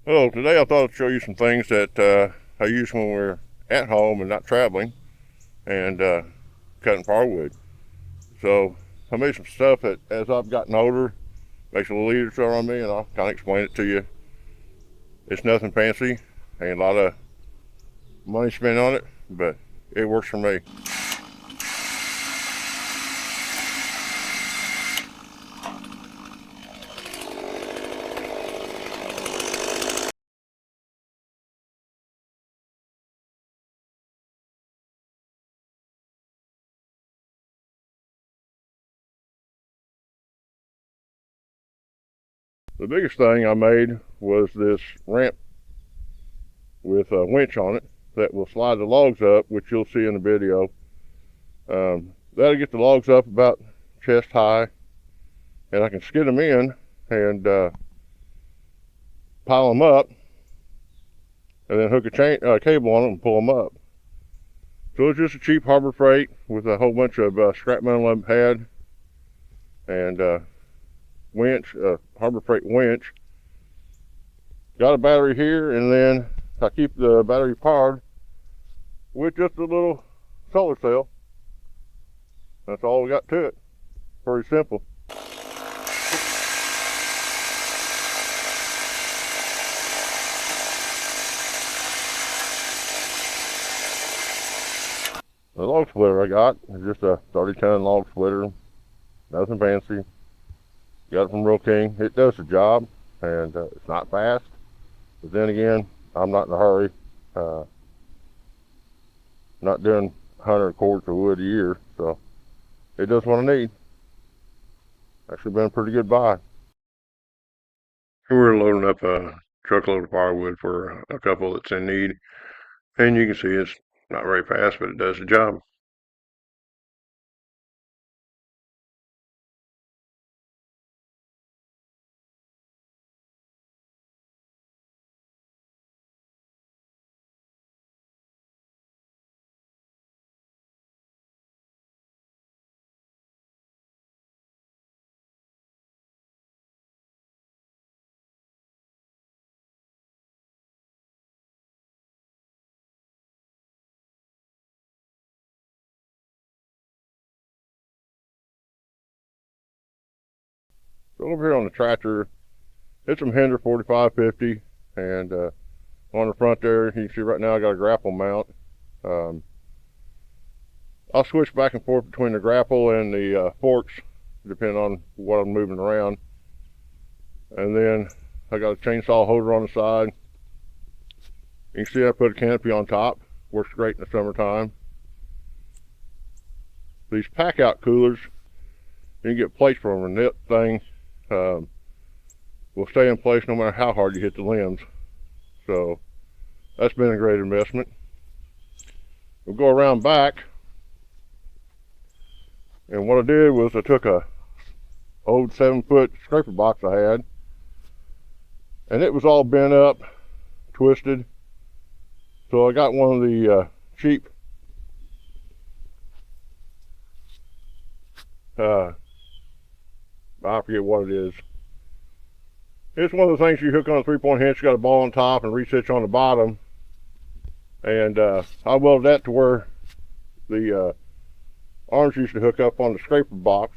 Well, today I thought I'd show you some things that I use when we're at home and not traveling and cutting firewood. So I made some stuff that, as I've gotten older, makes it a little easier on me, and I'll kind of explain it to you. It's nothing fancy, ain't a lot of money spent on it, but it works for me. The biggest thing I made was this ramp with a winch on it that will slide the logs up, which you'll see in the video. That'll get the logs up about chest high, and I can skid them in and pile them up, and then hook a cable on them and pull them up. So it's just a cheap Harbor Freight with a whole bunch of scrap metal on pad and winch, Harbor Freight winch. Got a battery here, and then I keep the battery powered with just a little solar cell. That's all we got to it. Pretty simple. The log splitter I got is just a 30-ton log splitter. Nothing fancy. Got it from Real King. It does the job, and it's not fast. But then again, I'm not in a hurry. Not doing 100 cords of wood a year, so it does what I need. Actually been a pretty good buy. We're loading up a truckload of firewood for a couple that's in need. And you can see it's not very fast, but it does the job. So over here on the tractor, it's some Hinder 4550, and on the front there, you can see right now I got a grapple mount. Um, I'll switch back and forth between the grapple and the forks, depending on what I'm moving around. And then I got a chainsaw holder on the side. You can see I put a canopy on top. Works great in the summertime. These pack out coolers, you can get plates from them, and that thing will stay in place no matter how hard you hit the limbs. So that's been a great investment. We'll go around back, and what I did was I took a old 7-foot scraper box I had, and it was all bent up, twisted. So I got one of the cheap I forget what it is. It's one of the things you hook on a 3-point hitch, got a ball on top and reach hitch on the bottom. And I welded that to where the arms used to hook up on the scraper box,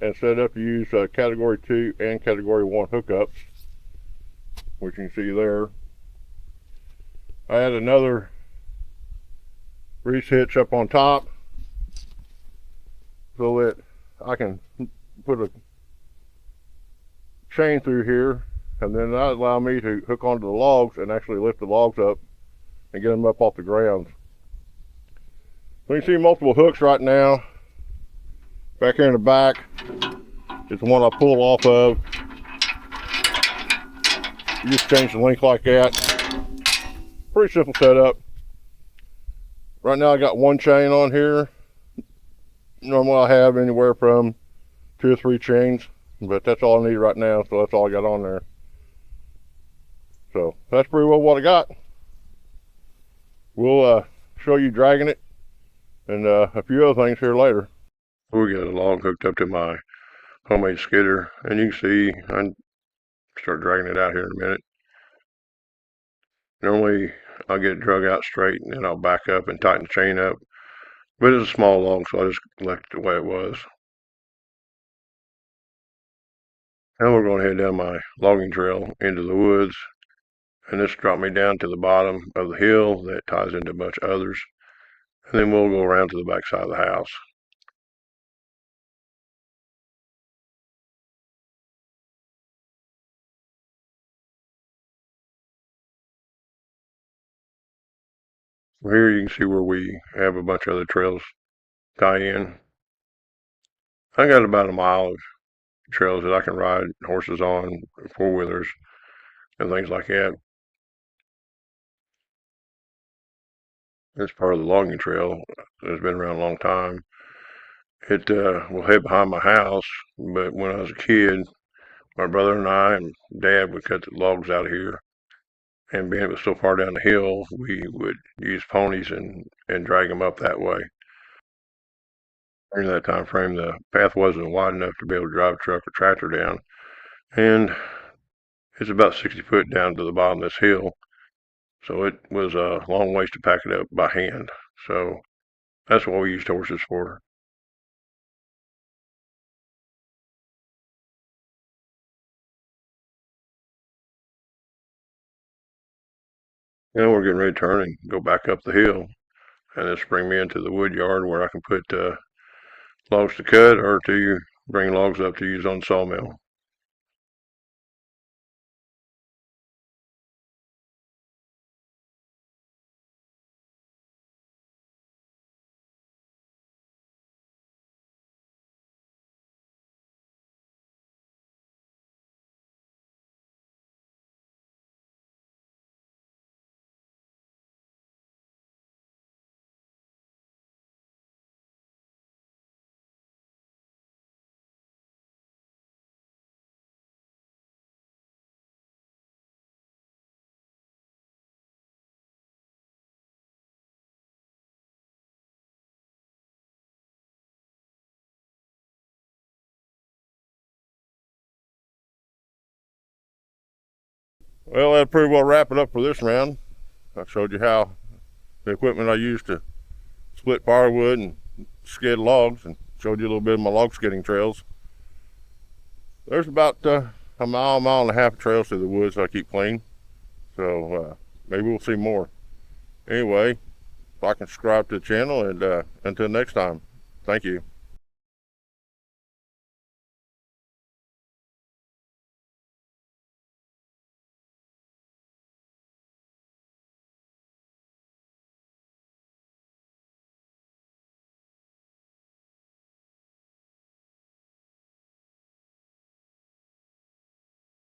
and set up to use category 2 and category 1 hookups, which you can see there. I had another reach hitch up on top so that I can put a chain through here, and then that allow me to hook onto the logs and actually lift the logs up and get them up off the ground. So you can see multiple hooks right now. Back here in the back is the one I pull off of. You just change the length like that. Pretty simple setup. Right now I got one chain on here. Normally I have anywhere from 2 or 3 chains, but that's all I need right now, so that's all I got on there. So that's pretty well what I got. We'll show you dragging it and a few other things here later. We got a log hooked up to my homemade skidder, and you can see I start dragging it out here in a minute. Normally, I'll get it drug out straight and then I'll back up and tighten the chain up. But it's a small log, so I just left it the way it was. Now we're going to head down my logging trail into the woods, and this dropped me down to the bottom of the hill that ties into a bunch of others. And then we'll go around to the back side of the house. So here you can see where we have a bunch of other trails tie in. I got about a mile of trails that I can ride horses on, four-wheelers, and things like that. It's part of the logging trail that's been around a long time. It will head behind my house, but when I was a kid, my brother and I and Dad would cut the logs out of here. And being it was so far down the hill, we would use ponies and drag them up that way. During that time frame, the path wasn't wide enough to be able to drive a truck or tractor down. And it's about 60 foot down to the bottom of this hill. So it was a long ways to pack it up by hand. So that's what we used horses for. Now we're getting ready to turn and go back up the hill. And this bring me into the wood yard where I can put logs to cut or to bring logs up to use on the sawmill. Well, that'll pretty well wrap it up for this round. I showed you how the equipment I used to split firewood and skid logs, and showed you a little bit of my log skidding trails. There's about a mile and a half of trails through the woods I keep clean, so maybe we'll see more. Anyway, like and subscribe to the channel, and until next time, thank you.